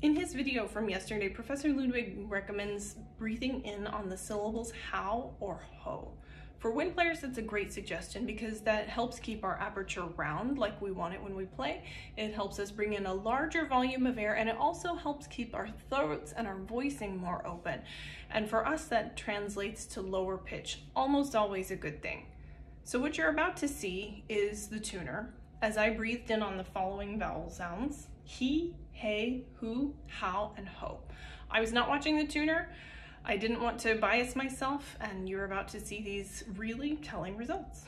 In his video from yesterday, Professor Ludwig recommends breathing in on the syllables how or ho. For wind players, that's a great suggestion because that helps keep our aperture round like we want it when we play. It helps us bring in a larger volume of air, and it also helps keep our throats and our voicing more open. And for us, that translates to lower pitch, almost always a good thing. So what you're about to see is the tuner as I breathed in on the following vowel sounds: he, hey, who, how, and ho. I was not watching the tuner. I didn't want to bias myself, and you're about to see these really telling results.